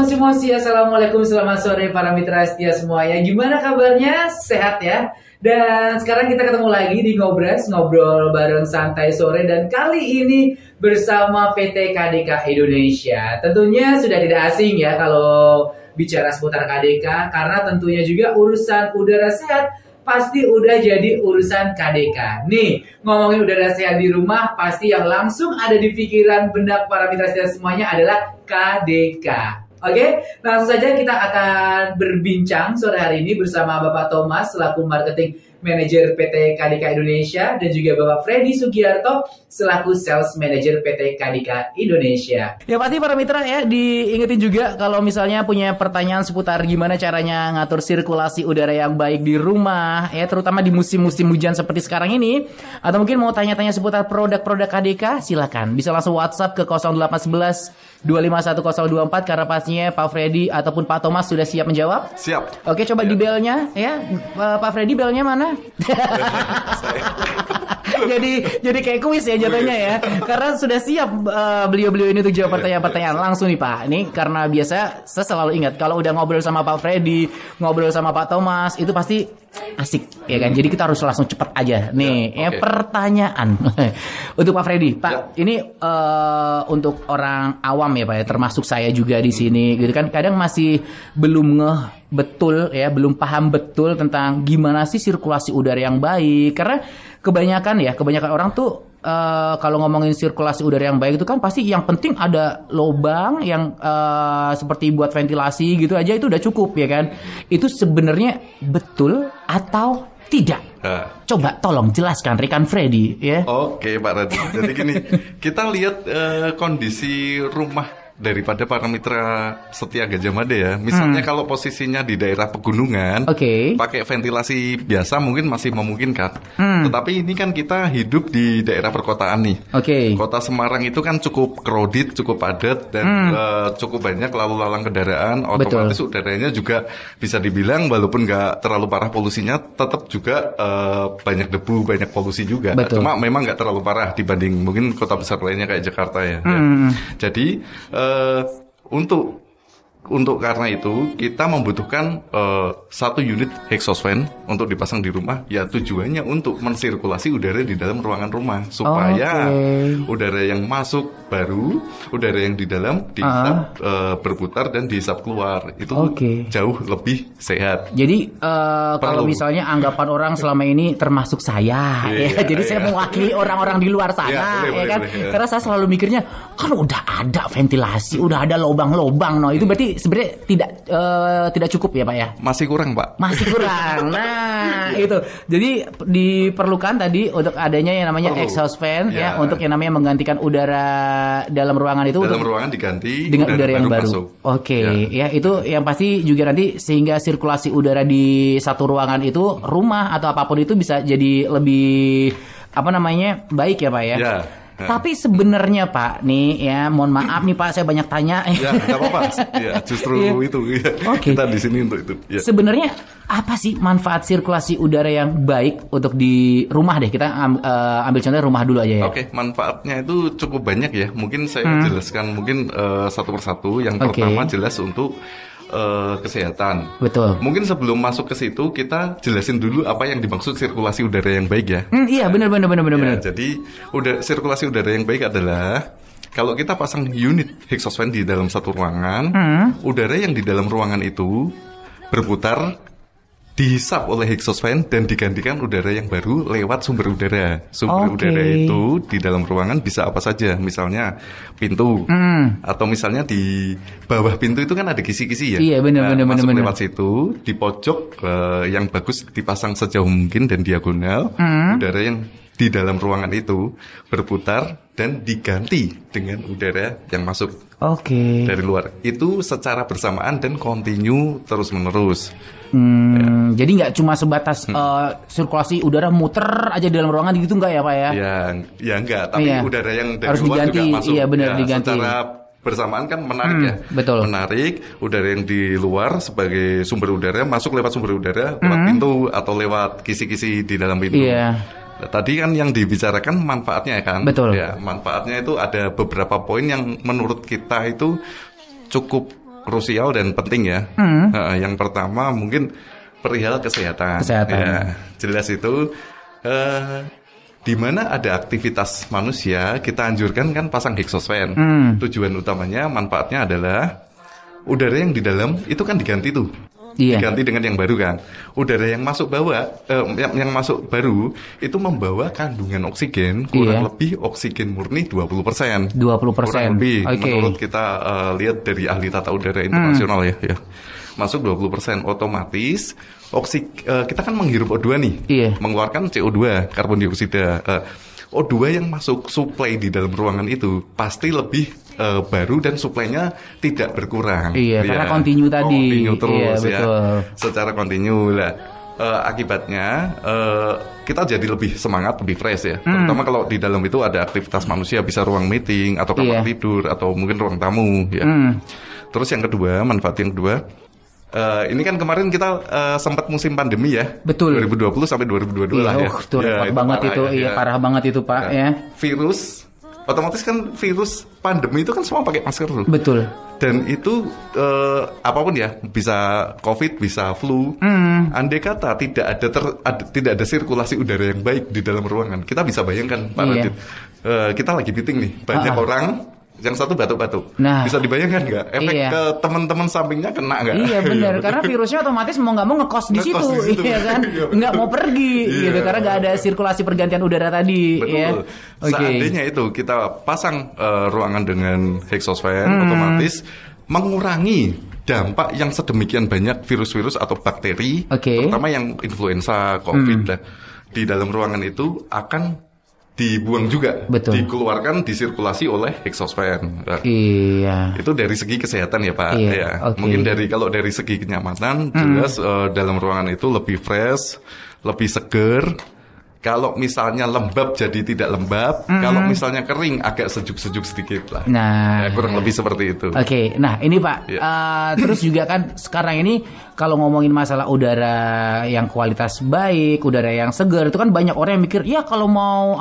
mosi-mosi, assalamualaikum, selamat sore para mitra setia semuanya. Gimana kabarnya? Sehat ya? Dan sekarang kita ketemu lagi di Ngobras, ngobrol bareng santai sore, dan kali ini bersama PT KDK Indonesia. Tentunya sudah tidak asing ya kalau bicara seputar KDK, karena tentunya juga urusan udara sehat pasti udah jadi urusan KDK. Nih, ngomongin udara sehat di rumah, pasti yang langsung ada di pikiran benak para mitra setia semuanya adalah KDK. Oke, langsung saja kita akan berbincang sore hari ini bersama Bapak Thomas selaku Marketing Manager PT KDK Indonesia, dan juga Bapak Freddy Sugiarto selaku Sales Manager PT KDK Indonesia. Ya pasti para mitra ya diingetin juga kalau misalnya punya pertanyaan seputar gimana caranya ngatur sirkulasi udara yang baik di rumah ya, terutama di musim-musim hujan seperti sekarang ini, atau mungkin mau tanya-tanya seputar produk-produk KDK, silakan bisa langsung WhatsApp ke 0811 251024, karena pastinya Pak Freddy ataupun Pak Thomas sudah siap menjawab. Siap. Oke, coba di belnya ya, Pak Freddy, belnya mana? jadi kayak kuis ya jatuhnya ya, karena sudah siap beliau-beliau ini untuk jawab pertanyaan-pertanyaan langsung nih Pak. Ini karena biasa saya selalu ingat kalau udah ngobrol sama Pak Freddy, ngobrol sama Pak Thomas, itu pasti asik ya kan. Jadi kita harus langsung cepat aja nih ya, pertanyaan untuk Pak Freddy. Pak, ini untuk orang awam ya Pak ya, termasuk saya juga di sini gitu kan, kadang masih belum ngeh betul ya, belum paham betul tentang gimana sih sirkulasi udara yang baik. Karena kebanyakan orang tuh kalau ngomongin sirkulasi udara yang baik itu kan pasti yang penting ada lubang yang seperti buat ventilasi gitu aja itu udah cukup ya kan. Itu sebenarnya betul atau tidak? Coba tolong jelaskan rekan Freddy ya. Oke Pak Radhi. Jadi gini, kita lihat kondisi rumah daripada para mitra setia Gajah Mada ya. Misalnya kalau posisinya di daerah pegunungan, pakai ventilasi biasa mungkin masih memungkinkan. Tetapi ini kan kita hidup di daerah perkotaan nih. Kota Semarang itu kan cukup crowded, cukup padat, dan cukup banyak lalu lalang kendaraan. Otomatis udaranya juga bisa dibilang walaupun nggak terlalu parah polusinya, tetap juga banyak debu, banyak polusi juga. Cuma memang nggak terlalu parah dibanding mungkin kota besar lainnya kayak Jakarta ya. Jadi untuk karena itu kita membutuhkan satu unit exhaust fan untuk dipasang di rumah, ya tujuannya untuk mensirkulasi udara di dalam ruangan rumah supaya udara yang masuk baru, udara yang di dalam dihisap berputar dan dihisap keluar itu jauh lebih sehat. Jadi kalau misalnya anggapan orang selama ini termasuk saya jadi saya mewakili orang-orang di luar sana karena saya selalu mikirnya kan udah ada ventilasi, udah ada lubang-lubang, itu berarti sebenarnya tidak cukup ya Pak ya? Masih kurang Pak. Masih kurang. Nah itu. Jadi diperlukan tadi untuk adanya yang namanya exhaust fan ya, untuk yang namanya menggantikan udara dalam ruangan itu. Dalam ruangan diganti dengan udara yang baru. Ya itu yang pasti juga nanti sehingga sirkulasi udara di satu ruangan itu, rumah atau apapun itu bisa jadi lebih baik ya Pak ya. Tapi sebenarnya Pak nih ya, mohon maaf nih Pak, saya banyak tanya. Ya, nggak apa-apa. Ya, justru itu. Kita di sini untuk itu. Ya. Sebenarnya apa sih manfaat sirkulasi udara yang baik untuk di rumah deh? Kita ambil contoh rumah dulu aja ya. Manfaatnya itu cukup banyak ya. Mungkin saya jelaskan mungkin satu persatu. Yang pertama jelas untuk kesehatan. Betul. Mungkin sebelum masuk ke situ kita jelasin dulu apa yang dimaksud sirkulasi udara yang baik ya. Iya, benar. Jadi sirkulasi udara yang baik adalah kalau kita pasang unit exhaust fan di dalam satu ruangan, udara yang di dalam ruangan itu berputar, dihisap oleh exhaust fan dan digantikan udara yang baru lewat sumber udara. Sumber udara itu di dalam ruangan bisa apa saja, misalnya pintu, atau misalnya di bawah pintu itu kan ada kisi-kisi ya. Iya, benar. Masuk lewat situ, di pojok yang bagus dipasang sejauh mungkin dan diagonal, udara yang di dalam ruangan itu berputar dan diganti dengan udara yang masuk dari luar. Itu secara bersamaan dan kontinu terus-menerus. Jadi nggak cuma sebatas sirkulasi udara muter aja di dalam ruangan gitu, nggak ya Pak ya? Ya nggak, tapi udara yang dari harus luar diganti, juga masuk. Iya benar, diganti. Secara bersamaan kan menarik ya. Betul. Menarik udara yang di luar sebagai sumber udara masuk lewat sumber udara, lewat pintu atau lewat kisi-kisi di dalam pintu. Tadi kan yang dibicarakan manfaatnya kan. Betul. Ya, manfaatnya itu ada beberapa poin yang menurut kita itu cukup krusial dan penting ya. Yang pertama mungkin perihal kesehatan. Ya, jelas itu di mana ada aktivitas manusia kita anjurkan kan pasang exhaust fan. Tujuan utamanya manfaatnya adalah udara yang di dalam itu kan diganti tuh. Diganti dengan yang baru kan. Udara yang masuk yang masuk baru itu membawa kandungan oksigen kurang lebih oksigen murni 20%. 20%. Kurang lebih menurut kita lihat dari ahli tata udara internasional ya. Masuk 20%, otomatis kita kan menghirup O2 nih. Mengeluarkan CO2, karbon dioksida. O2 yang masuk suplai di dalam ruangan itu pasti lebih baru dan suplainya tidak berkurang. Karena kontinu tadi. Kontinu terus betul. Secara kontinu lah. Akibatnya kita jadi lebih semangat, lebih fresh ya. Terutama kalau di dalam itu ada aktivitas manusia, bisa ruang meeting atau kamar tidur atau mungkin ruang tamu ya. Terus yang kedua, manfaat yang kedua, ini kan kemarin kita sempat musim pandemi ya. Betul. 2020 sampai 2022 lah ya. Itu repot banget itu, parah banget itu Pak ya. Virus, otomatis kan virus pandemi itu kan semua pakai masker tuh. Betul. Dan itu apapun ya, bisa COVID, bisa flu. Andai kata tidak ada sirkulasi udara yang baik di dalam ruangan, kita bisa bayangkan Pak Radit, kita lagi meeting nih, banyak orang. Yang satu batuk-batuk. Bisa dibayangkan nggak? Efek ke teman-teman sampingnya kena nggak? Iya benar, karena virusnya otomatis mau nggak mau ngekos di situ, iya kan? Nggak mau pergi, gitu, karena nggak ada sirkulasi pergantian udara tadi. Betul. Ya? Seandainya itu kita pasang ruangan dengan exhaust fan, otomatis mengurangi dampak yang sedemikian banyak virus-virus atau bakteri, terutama yang influenza, COVID, di dalam ruangan itu akan dibuang juga, dikeluarkan, disirkulasi oleh exhaust fan. Itu dari segi kesehatan ya Pak. Mungkin kalau dari segi kenyamanan, jelas dalam ruangan itu lebih fresh, lebih seger. Kalau misalnya lembab jadi tidak lembab, kalau misalnya kering agak sejuk-sejuk sedikit lah. Kurang lebih seperti itu. Nah ini Pak, terus juga kan sekarang ini kalau ngomongin masalah udara yang kualitas baik, udara yang segar, itu kan banyak orang yang mikir, ya kalau mau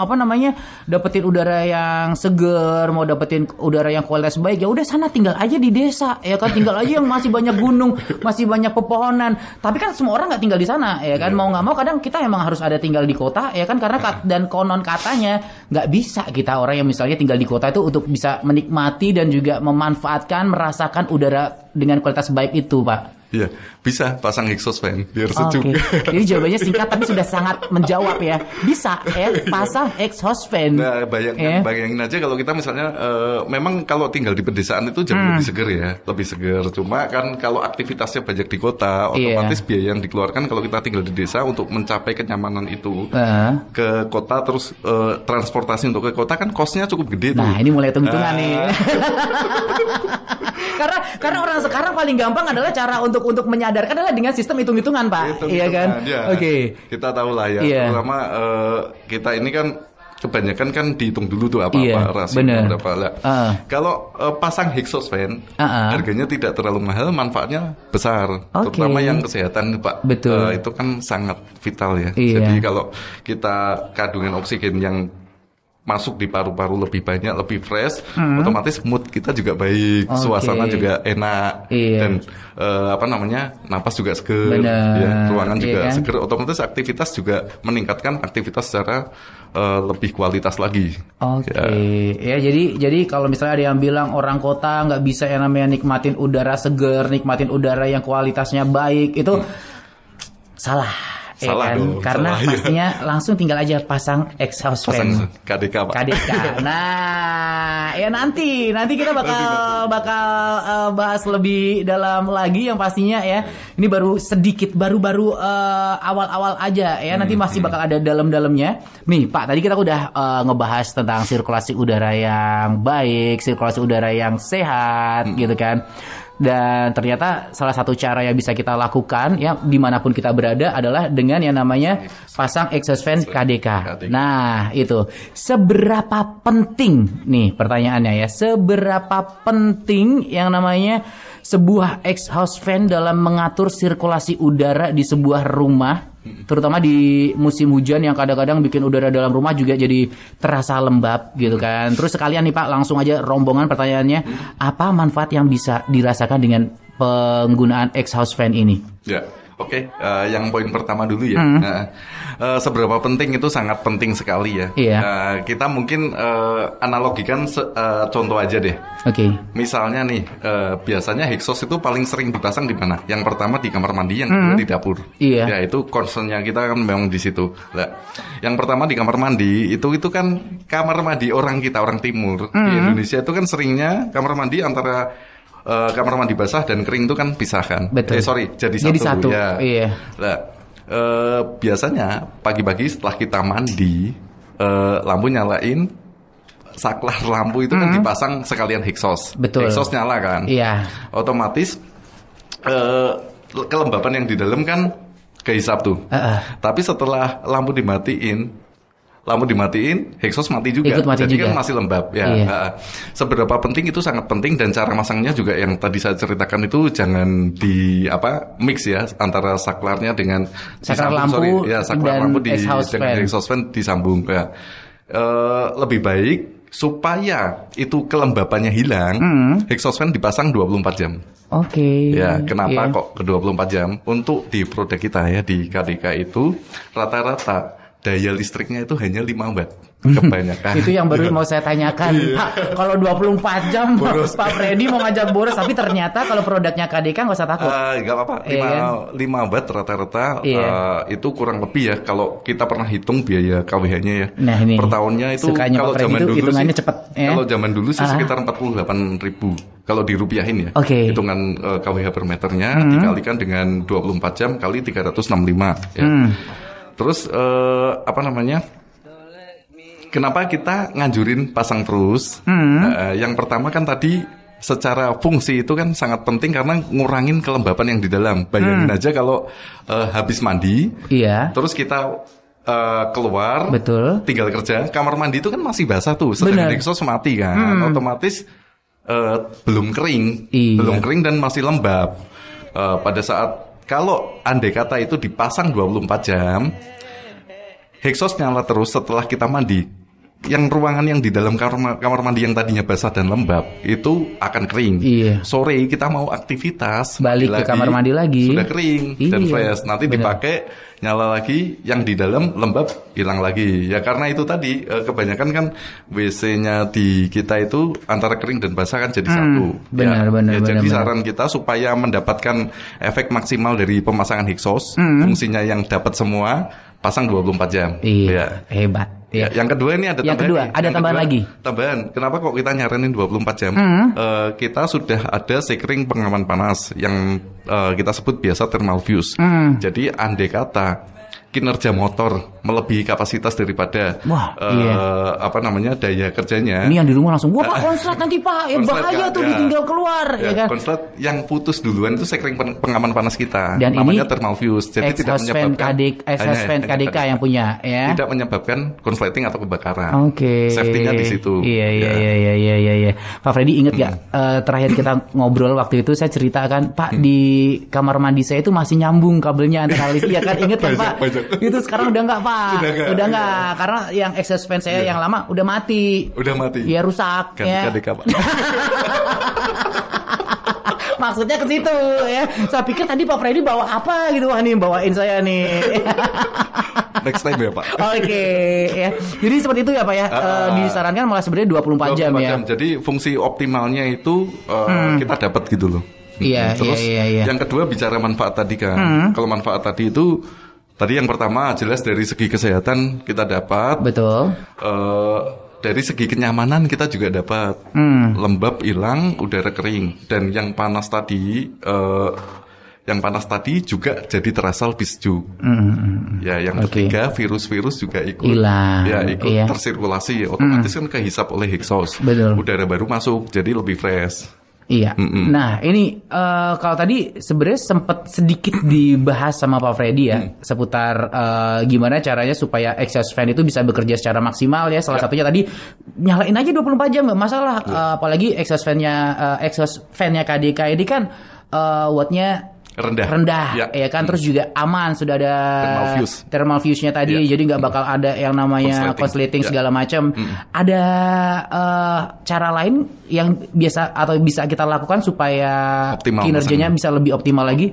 dapetin udara yang segar, mau dapetin udara yang kualitas baik, ya udah sana tinggal aja di desa, ya kan, tinggal aja yang masih banyak gunung, masih banyak pepohonan. Tapi kan semua orang nggak tinggal di sana, ya kan, mau nggak mau kadang kita emang harus ada tinggal di kota. Ya kan, karena dan konon katanya nggak bisa kita orang yang misalnya tinggal di kota itu untuk bisa menikmati dan juga memanfaatkan, merasakan udara dengan kualitas baik itu Pak. Iya, bisa pasang exhaust fan biar sejuk. Jadi jawabannya singkat tapi sudah sangat menjawab ya. Bisa ya pasang exhaust fan. Nah, bayangin aja kalau kita misalnya memang kalau tinggal di pedesaan itu jauh lebih seger ya, lebih seger. Cuma kan kalau aktivitasnya banyak di kota, otomatis biaya yang dikeluarkan kalau kita tinggal di desa untuk mencapai kenyamanan itu ke kota, terus transportasi untuk ke kota kan kosnya cukup gede tuh. Nah, ini mulai hitung-hitungan nih. Karena orang sekarang paling gampang adalah cara untuk menyadarkan adalah dengan sistem hitung-hitungan Pak. Iya kan? Kita tahu lah ya. Terutama kita ini kan kebanyakan kan dihitung dulu tuh apa-apa rasio berapa lah. Kalau pasang exhaust fan harganya tidak terlalu mahal, manfaatnya besar. Terutama yang kesehatan Pak. Itu kan sangat vital ya. Jadi kalau kita kandungan oksigen yang masuk di paru-paru lebih banyak, lebih fresh, otomatis mood kita juga baik, suasana juga enak, dan napas juga seger, ruangan juga seger, otomatis aktivitas juga meningkatkan aktivitas secara lebih kualitas lagi. Jadi kalau misalnya ada yang bilang orang kota nggak bisa yang namanya nikmatin udara seger, nikmatin udara yang kualitasnya baik, itu salah. Salah dong, karena pastinya langsung tinggal aja pasang exhaust fan KDK Pak. Nah, ya nanti kita bakal bahas lebih dalam lagi yang pastinya ya. Ini baru sedikit baru awal-awal aja ya. Nanti masih bakal ada dalam-dalamnya. Nih Pak, tadi kita udah ngebahas tentang sirkulasi udara yang baik, sirkulasi udara yang sehat gitu kan. Dan ternyata salah satu cara yang bisa kita lakukan ya dimanapun kita berada adalah dengan yang namanya pasang exhaust fan KDK. Nah itu seberapa penting nih pertanyaannya ya, seberapa penting yang namanya sebuah exhaust fan dalam mengatur sirkulasi udara di sebuah rumah terutama di musim hujan yang kadang-kadang bikin udara dalam rumah juga jadi terasa lembab gitu kan. Terus sekalian nih Pak, langsung aja rombongan pertanyaannya, apa manfaat yang bisa dirasakan dengan penggunaan exhaust fan ini? Ya. Oke, yang poin pertama dulu ya. Seberapa penting itu sangat penting sekali ya. Kita mungkin analogikan contoh aja deh. Misalnya nih, biasanya exhaust itu paling sering dipasang di mana? Yang pertama di kamar mandi, yang kedua di dapur. Ya itu concernnya kita kan memang di situ. Nah, yang pertama di kamar mandi itu kan kamar mandi orang kita, orang timur di Indonesia itu kan seringnya kamar mandi antara kamar mandi basah dan kering itu kan pisahkan. Jadi satu. Ya. Nah, biasanya pagi-pagi setelah kita mandi, lampu nyalain, saklar lampu itu kan dipasang sekalian exhaust. Exhaust nyala kan. Otomatis kelembapan yang di dalam kan kehisap tuh. Tapi setelah lampu dimatiin, exhaust mati juga. Jadi kan masih lembab ya. Seberapa penting itu sangat penting, dan cara masangnya juga yang tadi saya ceritakan itu jangan mix ya antara saklarnya dengan saklar lampu di exhaust fan disambung ya. Lebih baik supaya itu kelembapannya hilang, exhaust fan dipasang 24 jam. Ya, kenapa kok ke 24 jam? Untuk di produk kita ya di KDK itu rata-rata daya listriknya itu hanya 5 watt. Kebanyakan. Itu yang baru mau saya tanyakan. Pak, kalau 24 jam boros. Pak Freddy mau ngajak boros, tapi ternyata kalau produknya KDK nggak usah takut. Nggak apa-apa. 5 watt rata-rata itu kurang lebih ya. Kalau kita pernah hitung biaya KWH-nya ya. Nah, ini per tahunnya itu kalau zaman dulu sih, cepet, ya? Kalau zaman dulu sih sekitar 48.000. Kalau dirupiahin ya. Hitungan KWH per meternya dikalikan dengan 24 jam kali 365 ya. Terus kenapa kita nganjurin pasang terus? Yang pertama kan tadi secara fungsi itu kan sangat penting karena ngurangin kelembapan yang di dalam. Bayangin aja kalau habis mandi, terus kita keluar, tinggal kerja, kamar mandi itu kan masih basah tuh, sedangkan exhaust mati kan, otomatis belum kering dan masih lembab. Pada saat kalau andai kata itu dipasang 24 jam, exhaust nyala terus setelah kita mandi, yang ruangan yang di dalam kamar mandi yang tadinya basah dan lembab itu akan kering. Sore kita mau aktivitas, balik ke kamar mandi lagi, sudah kering dan fresh. Nanti dipakai, nyala lagi, yang di dalam lembab hilang lagi. Ya karena itu tadi kebanyakan kan WC-nya di kita itu antara kering dan basah kan jadi satu. Jadi saran kita supaya mendapatkan efek maksimal dari pemasangan exhaust, fungsinya yang dapat semua, pasang 24 jam. Hebat. Yang kedua ini ada tambahan lagi. Kenapa kok kita nyaranin 24 jam? Kita sudah ada sekring pengaman panas yang kita sebut biasa thermal fuse. Jadi andai kata kinerja motor melebihi kapasitas daripada daya kerjanya. Ini yang di rumah langsung, Pak konslet nanti Pak, bahaya tuh ditinggal keluar. Konslet yang putus duluan itu sekring pengaman panas kita. Dan namanya thermal fuse. Jadi tidak menyebabkan exhaust fan KDK yang punya ya. Tidak menyebabkan konsleting atau kebakaran. Safety-nya di situ. Iya. Pak Freddy ingat gak terakhir kita ngobrol waktu itu saya ceritakan, Pak di kamar mandi saya itu masih nyambung kabelnya antara listrik. Iya kan, ingat kan Pak? Itu sekarang udah enggak Pak. Udah enggak, karena yang exhaust fan saya yang lama udah mati. Iya rusak. KDK Pak. Maksudnya ke situ ya. Saya pikir tadi Pak Freddy bawa apa gitu. Wah nih bawain saya nih. Next time ya Pak. Ya. Jadi seperti itu ya Pak ya. Disarankan malah sebenarnya 24 jam ya. Jadi fungsi optimalnya itu kita dapat gitu loh. Terus yang kedua bicara manfaat tadi kan. Kalau manfaat tadi itu yang pertama jelas dari segi kesehatan kita dapat. Betul. Dari segi kenyamanan kita juga dapat. Lembab hilang, udara kering. Dan yang panas tadi juga jadi terasa lebih sejuk. Ya, yang ketiga virus-virus juga ikut tersirkulasi. Otomatis kan kehisap oleh exhaust. Udara baru masuk, jadi lebih fresh. Iya. Nah ini kalau tadi sebenarnya sempat sedikit dibahas sama Pak Freddy ya seputar gimana caranya supaya exhaust fan itu bisa bekerja secara maksimal ya. Salah satunya tadi nyalain aja 24 jam nggak masalah. Apalagi exhaust fan-nya KDK ini kan wattnya rendah ya kan, terus juga aman, sudah ada thermal fuse-nya tadi, jadi nggak bakal ada yang namanya konsleting segala macam. Ada cara lain yang biasa atau bisa kita lakukan supaya optimal, kinerjanya bisa lebih optimal lagi?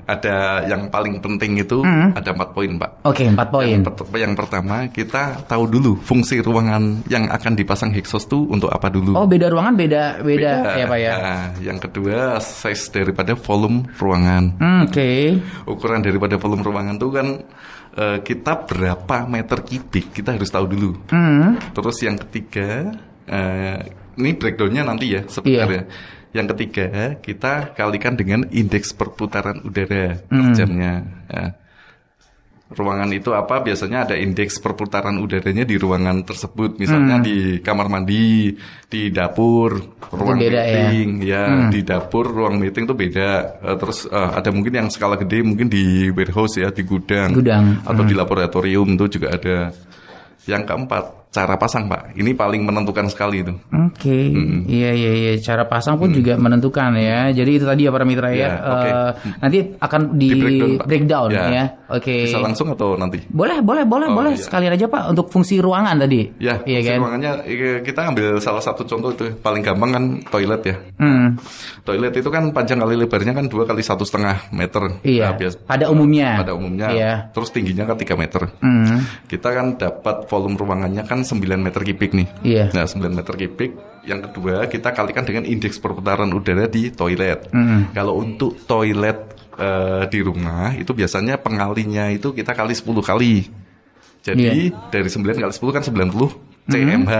Ada yang paling penting itu ada 4 poin, Pak. 4 poin. Yang pertama, kita tahu dulu fungsi ruangan yang akan dipasang exhaust itu untuk apa dulu. Beda ruangan beda ya, Pak ya. Yang kedua, size daripada volume ruangan. Ukuran daripada volume ruangan itu kan kita berapa meter kubik kita harus tahu dulu. Terus yang ketiga, ini breakdown-nya nanti ya sebenarnya. Yang ketiga, kita kalikan dengan indeks perputaran udara per jamnya. Ruangan itu apa? Biasanya ada indeks perputaran udaranya di ruangan tersebut. Misalnya di kamar mandi, di dapur, ruang meeting, di dapur, ruang meeting itu beda. Terus ada mungkin yang skala gede, mungkin di warehouse ya, di gudang. Atau di laboratorium itu juga ada. Yang keempat, cara pasang, Pak. Ini paling menentukan sekali itu. Iya. Cara pasang pun juga menentukan ya. Jadi itu tadi ya para mitra ya. Nanti akan di breakdown ya. Bisa langsung atau nanti? Boleh. Sekalian aja, Pak, untuk fungsi ruangan tadi. Fungsi kan? Ruangannya kita ambil salah satu contoh itu paling gampang kan toilet ya. Toilet itu kan panjang kali lebarnya kan 2 kali 1,5 meter. Iya. Pada umumnya. Terus tingginya kan 3 meter. Kita kan dapat volume ruangannya kan 9 meter kubik nih. Nah, 9 meter kubik. Yang kedua, kita kalikan dengan indeks perputaran udara di toilet. Kalau untuk toilet di rumah itu biasanya pengalinya itu kita kali 10 kali. Jadi dari 9 kali 10 kan 90 cmh.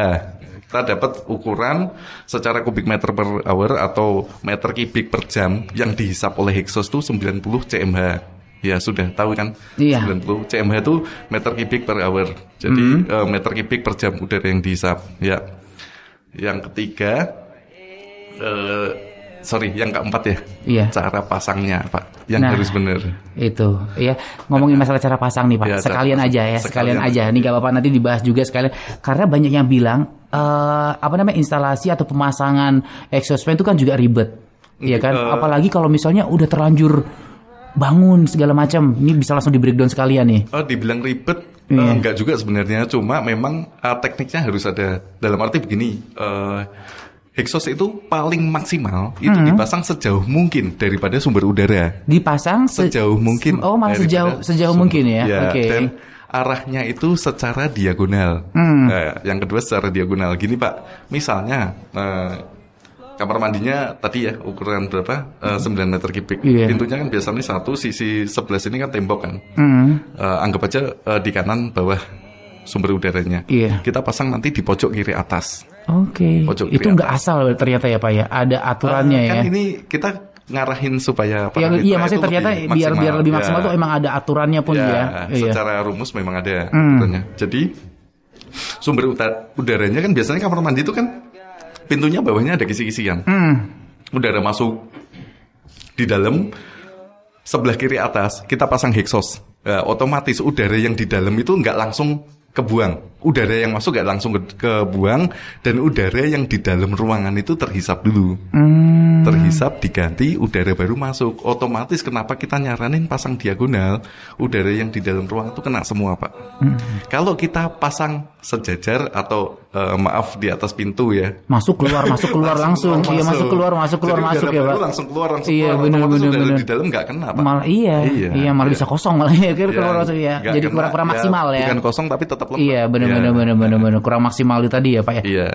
Kita dapat ukuran secara kubik meter per hour atau meter kubik per jam yang dihisap oleh exhaust itu 90 cmh. Ya sudah tahu kan, 90 cmh itu meter kubik per hour. Jadi meter kubik per jam udara yang dihisap. Ya. Yang ketiga, yang keempat ya. Cara pasangnya, Pak, yang harus benar. Itu, ya. Ngomongin masalah cara pasang nih, Pak. Sekalian aja. Ini gak apa-apa, nanti dibahas juga sekalian. Karena banyak yang bilang, instalasi atau pemasangan exhaust fan itu kan juga ribet, ya kan? Apalagi kalau misalnya udah terlanjur bangun segala macam, ini bisa langsung di breakdown sekalian nih. Dibilang ribet, enggak juga sebenarnya, cuma memang tekniknya harus ada. Dalam arti begini, exhaust itu paling maksimal itu dipasang sejauh mungkin daripada sumber udara. Dipasang sejauh mungkin. Malah sejauh mungkin ya. Dan arahnya itu secara diagonal. Yang kedua secara diagonal. Gini, Pak, misalnya kamar mandinya tadi ya ukuran berapa? 9 meter kubik. Pintunya kan biasanya satu, sisi sebelah sini kan tembok kan. Anggap aja di kanan bawah sumber udaranya. Kita pasang nanti di pojok kiri atas. Itu nggak asal ternyata ya, Pak ya. Ada aturannya ya. Kan ini kita ngarahin supaya maksudnya ternyata biar lebih maksimal tuh emang ada aturannya pun ya. Secara rumus memang ada aturannya. Jadi sumber udaranya kan biasanya kamar mandi itu kan pintunya bawahnya ada kisi-kisian. Udara masuk di dalam, sebelah kiri atas kita pasang exhaust. Otomatis udara yang di dalam itu nggak langsung kebuang. Udara yang masuk nggak langsung kebuang, dan udara yang di dalam ruangan itu terhisap dulu. Terhisap, diganti, udara baru masuk. Otomatis kenapa kita nyaranin pasang diagonal? Udara yang di dalam ruangan itu kena semua, Pak. Kalau kita pasang sejajar atau di atas pintu ya. Masuk keluar langsung. Iya, masuk keluar ya, Pak. Langsung keluar. Iya, benar. Di dalam nggak kena, Pak. Malah malah bisa kosong malah ya, keluar masuk ya. Jadi kurang maksimal ya. Bukan kosong tapi tetap lemah. Iya, benar. Kurang maksimal itu tadi ya, Pak ya. Iya.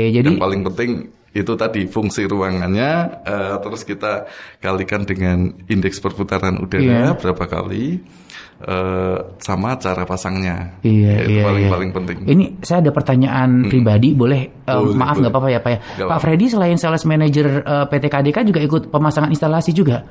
Jadi yang paling penting itu tadi fungsi ruangannya, terus kita kalikan dengan indeks perputaran udara berapa kali, sama cara pasangnya. Itu paling penting. Ini saya ada pertanyaan pribadi, boleh? Maaf nggak apa-apa ya, Pak ya. Pak Freddy selain sales manager PT KDK juga ikut pemasangan instalasi juga.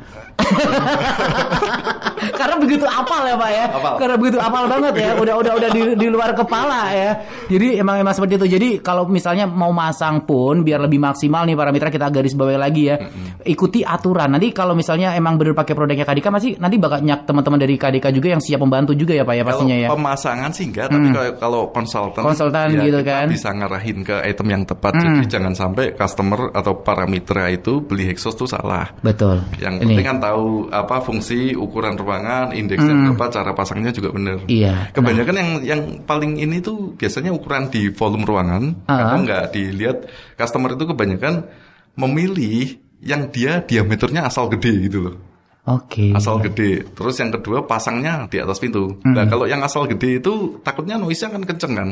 Karena begitu apal ya Pak ya. Karena begitu apal banget ya. Udah di luar kepala ya. Jadi emang seperti itu. Jadi kalau misalnya mau masang pun biar lebih maksimal nih para mitra, kita garis bawahi lagi ya. Ikuti aturan. Nanti kalau misalnya emang bener pakai produknya KDK, masih nanti bakal nyak teman-teman dari KDK juga yang siap membantu juga ya Pak ya pastinya ya. Kalau pemasangan sih enggak, tapi kalau konsultan ya, gitu kita kan bisa ngarahin ke item yang tepat. Jadi jangan sampai customer atau para mitra itu beli exhaust tuh salah. Betul. Yang penting kan tahu apa fungsi, ukuran ruangan, indeksnya berapa, cara pasangnya juga benar. Iya. Kebanyakan yang paling ini tuh biasanya ukuran di volume ruangan. Kalau nggak dilihat, customer itu kebanyakan memilih yang dia diameternya asal gede gitu loh. Oke. Asal gede. Terus yang kedua pasangnya di atas pintu. Nah kalau yang asal gede itu takutnya noise-nya kan kenceng kan.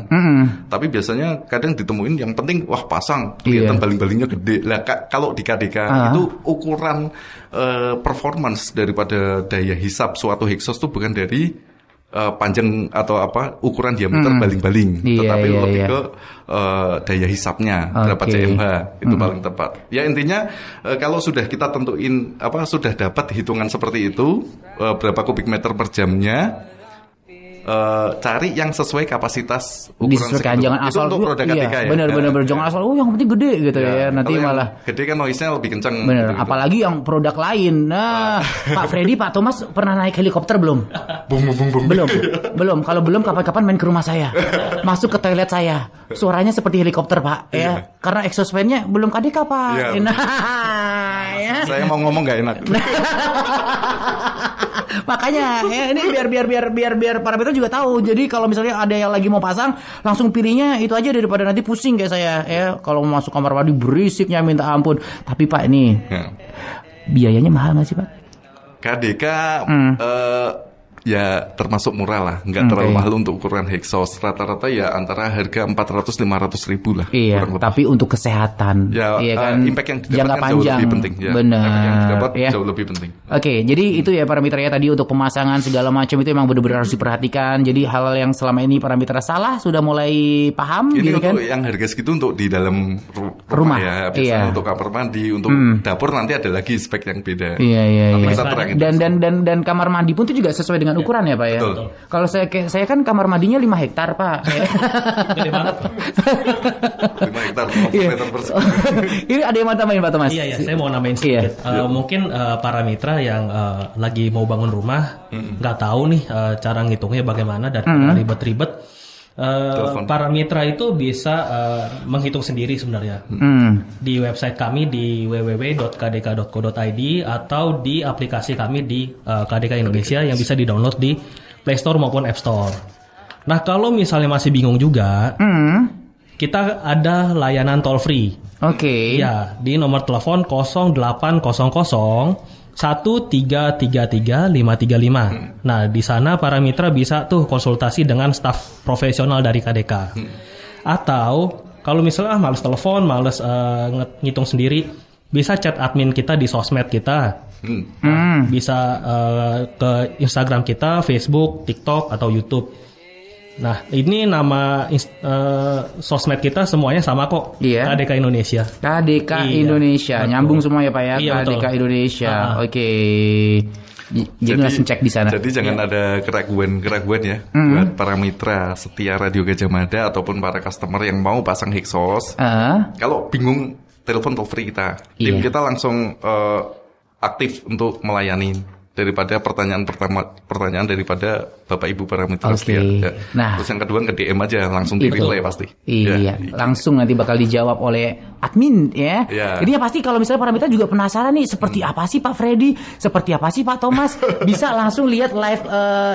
Tapi biasanya kadang ditemuin yang penting wah pasang kelihatan baling-balingnya gede. Lah kalau di KDK itu ukuran performance daripada daya hisap suatu exhaust itu bukan dari panjang atau apa ukuran diameter baling-baling, tetapi lebih ke daya hisapnya berapa cmh itu paling tepat. Ya intinya kalau sudah kita tentuin sudah dapat hitungan seperti itu berapa kubik meter per jamnya, cari yang sesuai kapasitas ukuran disesuaikan, jangan asal untuk produk KDK ya. Benar jangan asal yang penting gede gitu ya. Nanti malah gede kan noise-nya lebih kenceng. Benar, gitu. apalagi yang produk lain. Nah, Pak Freddy, Pak Thomas pernah naik helikopter belum? Belum. Kalau belum kapan-kapan main ke rumah saya. Masuk ke toilet saya. Suaranya seperti helikopter, Pak. Ya, karena exhaust fan-nya belum KDK, Pak. Nah, ya. Saya mau ngomong nggak enak. Makanya ya ini biar para mitra juga tahu. Jadi kalau misalnya ada yang lagi mau pasang, langsung pilihnya itu aja daripada nanti pusing kayak saya ya. Kalau masuk kamar mandi berisiknya minta ampun. Tapi Pak ini biayanya mahal nggak sih Pak? KDK ya termasuk murah lah, nggak terlalu mahal untuk ukuran exhaust. Rata-rata ya antara harga 400-500 ribu lah. Iya, tapi untuk kesehatan ya, kan impact yang didapatkan jauh lebih penting ya. Benar yang didapat jauh lebih penting. Oke, jadi itu ya para mitra ya, tadi untuk pemasangan segala macam itu emang benar-benar harus diperhatikan. Jadi hal yang selama ini para mitra salah sudah mulai paham ini gitu untuk kan. Yang harga segitu untuk di dalam rumah ya. Biasanya untuk kamar mandi, untuk dapur nanti ada lagi spek yang beda. Iya. Dan kamar mandi pun itu juga sesuai dengan ukuran ya Pak ya. Betul. Kalau saya kan kamar mandinya 5 hektar Pak. Gede banget Pak. 5 hektar meter persegi. Ini ada yang mau tambahin Pak Thomas? Iya, saya mau nambahin sedikit. Mungkin para mitra yang lagi mau bangun rumah nggak tahu nih cara ngitungnya bagaimana dan ribet-ribet. Para mitra itu bisa menghitung sendiri sebenarnya di website kami di www.kdk.co.id atau di aplikasi kami di KDK Indonesia yang bisa di-download di Play Store maupun App Store. Nah kalau misalnya masih bingung juga, kita ada layanan toll free. Oke. Ya, di nomor telepon 0800 1333 535. Nah, di sana para mitra bisa tuh konsultasi dengan staf profesional dari KDK. Atau kalau misalnya malas telepon, malas ngitung sendiri, bisa chat admin kita di sosmed kita. Bisa ke Instagram kita, Facebook, TikTok atau YouTube. Nah, ini nama sosmed kita semuanya sama kok. Iya. KDK Indonesia. KDK Indonesia. Betul. Nyambung semua ya Pak ya. Iya, KDK betul. Indonesia. Oke. Jadi langsung cek di sana. Jadi jangan ada keraguan ya buat para mitra setia Radio Gajah Mada ataupun para customer yang mau pasang exhaust. Kalau bingung, telepon toll free kita. Tim kita langsung aktif untuk melayani. Daripada pertanyaan daripada Bapak Ibu para mitra setia. Ya. Nah, terus yang kedua ke DM aja langsung di reply pasti. Iya, langsung nanti bakal dijawab oleh admin ya. Jadi ya pasti kalau misalnya para mitra juga penasaran nih seperti apa sih Pak Freddy, seperti apa sih Pak Thomas, bisa langsung lihat live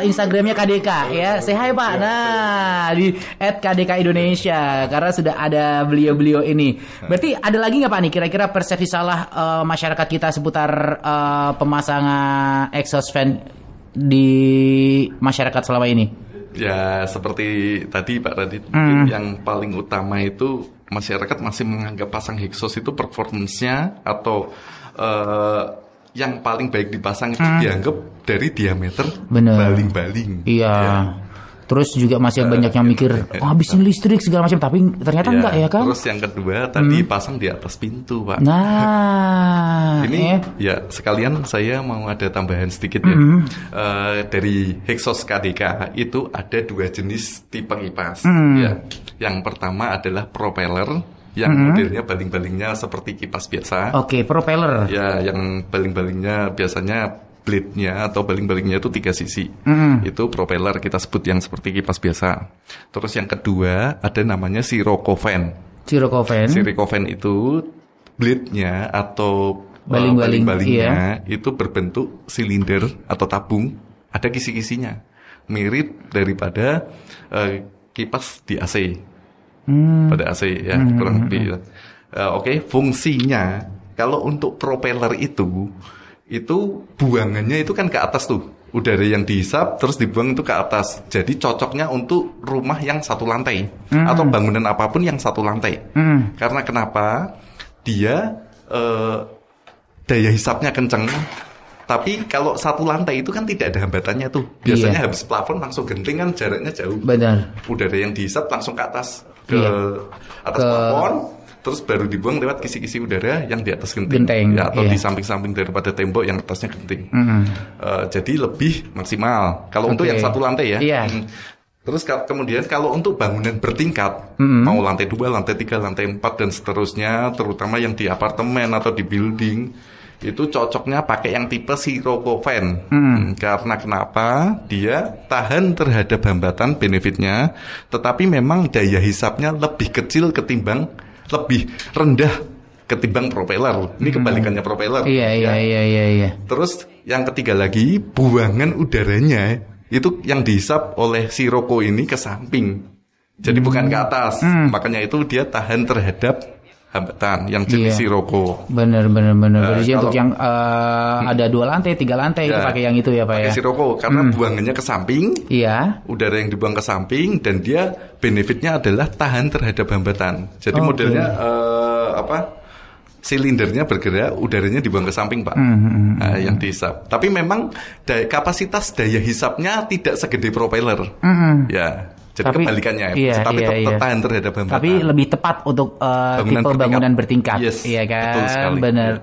Instagramnya KDK ya. Say hi Pak. Nah, di @KDK Indonesia karena sudah ada beliau-beliau ini. Berarti ada lagi nggak Pak nih kira-kira persepsi salah masyarakat kita seputar pemasangan exhaust fan di masyarakat selama ini? Ya seperti tadi Pak Radit, yang paling utama itu masyarakat masih menganggap pasang exhaust itu performance-nya atau yang paling baik dipasang itu dianggap dari diameter baling-baling. Iya. Terus juga masih banyak yang mikir, habisin listrik segala macam, tapi ternyata enggak ya kan? Terus yang kedua tadi pasang di atas pintu, Pak. Nah, ini ya sekalian saya mau ada tambahan sedikit ya. Dari Hexos KDK itu ada 2 jenis tipe kipas. Ya, yang pertama adalah propeller, yang modelnya baling-balingnya seperti kipas biasa. Oke, propeller. Ya, yang baling-balingnya biasanya blade-nya atau baling-balingnya itu 3 sisi. Itu propeller, kita sebut yang seperti kipas biasa. Terus yang kedua ada namanya Sirocco fan. Sirocco fan itu blade-nya atau baling-balingnya itu berbentuk silinder atau tabung, ada kisi-kisinya. Mirip daripada kipas di AC. Pada AC ya, kurang lebih. Oke, fungsinya kalau untuk propeller itu buangannya itu kan ke atas tuh. Udara yang dihisap terus dibuang itu ke atas. Jadi cocoknya untuk rumah yang 1 lantai atau bangunan apapun yang 1 lantai. Karena kenapa? Dia daya hisapnya kenceng. Tapi kalau 1 lantai itu kan tidak ada hambatannya tuh. Biasanya habis plafon langsung genting kan, jaraknya jauh. Benar. Udara yang dihisap langsung ke atas plafon. Terus baru dibuang lewat kisi-kisi udara yang di atas genting. Ya, atau di samping-samping daripada tembok yang atasnya genting. Jadi lebih maksimal. Kalau untuk yang 1 lantai ya. Terus kemudian kalau untuk bangunan bertingkat, mau lantai 2, lantai 3, lantai 4 dan seterusnya, terutama yang di apartemen atau di building, itu cocoknya pakai yang tipe Sirocco fan. Karena kenapa? Dia tahan terhadap hambatan, benefitnya, tetapi memang daya hisapnya lebih kecil lebih rendah ketimbang propeller. Ini kebalikannya propeller. Iya. Terus yang ketiga lagi, buangan udaranya itu yang dihisap oleh Sirocco ini ke samping. Jadi bukan ke atas. Makanya itu dia tahan terhadap hambatan yang jenis Sirocco. Benar. Jadi untuk yang ada 2 lantai, 3 lantai itu pakai yang itu ya, Pak ya. Pakai Sirocco karena buangannya ke samping. Udara yang dibuang ke samping dan dia benefitnya adalah tahan terhadap hambatan. Jadi modelnya silindernya bergerak, udaranya dibuang ke samping, Pak. Yang dihisap. Tapi memang kapasitas daya hisapnya tidak segede propeller. Ya. Jadi kebalikannya, tapi tetap tahan terhadap hambatan. Tapi lebih tepat untuk tipe bangunan bertingkat, iya kan? Betul sekali. Benar.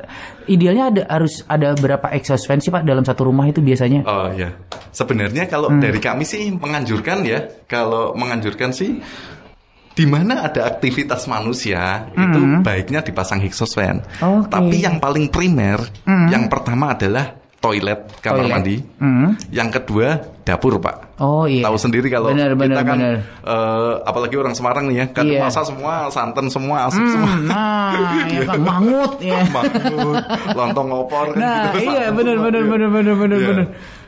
Idealnya harus ada berapa exhaust fan sih, Pak, dalam satu rumah itu biasanya? Oh ya, sebenarnya kalau dari kami sih menganjurkan ya, di mana ada aktivitas manusia itu baiknya dipasang exhaust fan. Tapi yang paling primer, yang pertama adalah toilet, kamar mandi. Yang kedua dapur, Pak. Oh iya. Tahu sendiri kalau kita kan apalagi orang Semarang nih ya, kan masak semua, santan semua, asap semua. Ya kan mangut ya. Mangut, lontong opor kan gitu. Iya, benar.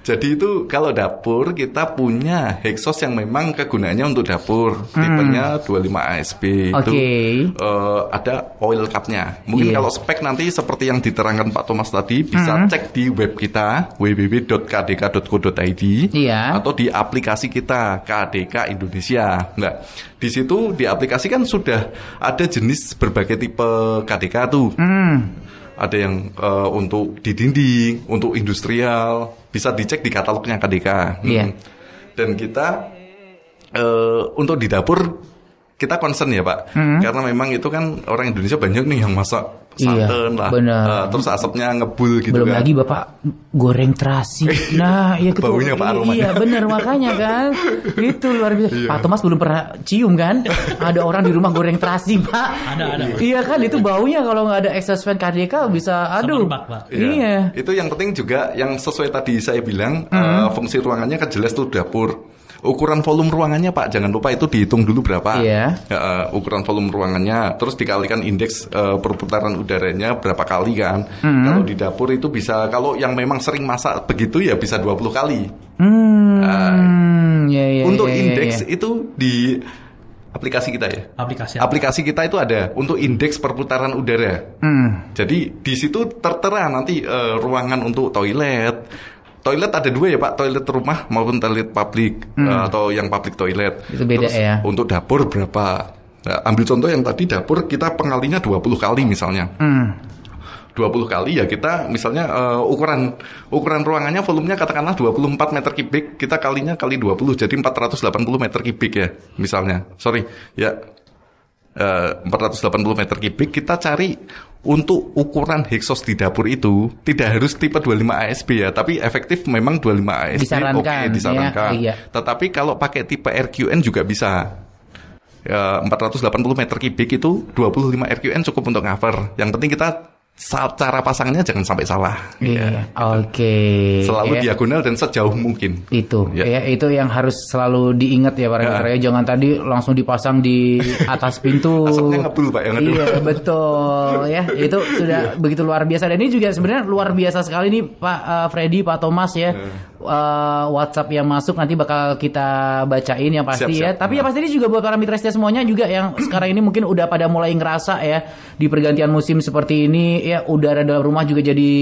Jadi itu kalau dapur kita punya exhaust yang memang kegunaannya untuk dapur. Tipenya 25 ASB. Itu ada oil cup-nya. Mungkin kalau spek nanti seperti yang diterangkan Pak Thomas tadi bisa cek di web kita www.kdk.co.id atau di aplikasi kita KDK Indonesia. Nah, di situ di aplikasi kan sudah ada jenis berbagai tipe KDK tuh. Ada yang untuk di dinding, untuk industrial, bisa dicek di katalognya KDK. Dan kita untuk di dapur kita concern ya, Pak, karena memang itu kan orang Indonesia banyak nih yang masak santan lah, terus asapnya ngebul gitu. Belum lagi Bapak goreng terasi. Nah, iya baunya Pak, aromanya. Iya benar, makanya kan itu luar biasa. Pak Thomas belum pernah cium kan? Ada orang di rumah goreng terasi, Pak. Ada. Iya kan, itu baunya kalau nggak ada exhaust fan KDK bisa aduh. Iya. Itu yang penting juga yang sesuai tadi saya bilang, fungsi ruangannya kan jelas tuh dapur. Ukuran volume ruangannya, Pak, jangan lupa itu dihitung dulu berapa. Ukuran volume ruangannya, terus dikalikan indeks perputaran udaranya berapa kali kan. Kalau di dapur itu bisa, kalau yang memang sering masak begitu ya bisa 20 kali. Untuk indeks itu di aplikasi kita ya. Aplikasi kita itu ada untuk indeks perputaran udara. Jadi di situ tertera nanti ruangan untuk toilet. Toilet ada 2 ya, Pak, toilet rumah maupun toilet publik atau yang public toilet. Itu beda. Terus, ya. Untuk dapur berapa? Nah, ambil contoh yang tadi dapur kita pengalinya 20 kali misalnya. 20 kali ya kita misalnya ukuran ruangannya volumenya katakanlah 24 meter kubik, kita kalinya kali 20 jadi 480 meter kubik ya misalnya. 480 meter kubik kita cari untuk ukuran hexos di dapur itu tidak harus tipe 25 ASB ya, tapi efektif memang 25 ASB disarankan. Ya, Tetapi kalau pakai tipe RQN juga bisa. 480 meter kubik itu 25 RQN cukup untuk cover. Yang penting kita cara pasangnya jangan sampai salah. Oke. Selalu diagonal dan sejauh mungkin. Itu itu yang harus selalu diingat ya para mitra. Jangan tadi langsung dipasang di atas pintu. Asapnya ngebul Pak. Iya betul ya. Itu sudah begitu luar biasa, dan ini juga sebenarnya luar biasa sekali nih Pak Freddy, Pak Thomas ya. WhatsApp yang masuk nanti bakal kita bacain yang pasti siap. Tapi yang pasti ini juga buat para mitra setia semuanya juga yang sekarang ini mungkin udah pada mulai ngerasa ya di pergantian musim seperti ini ya, udara dalam rumah juga jadi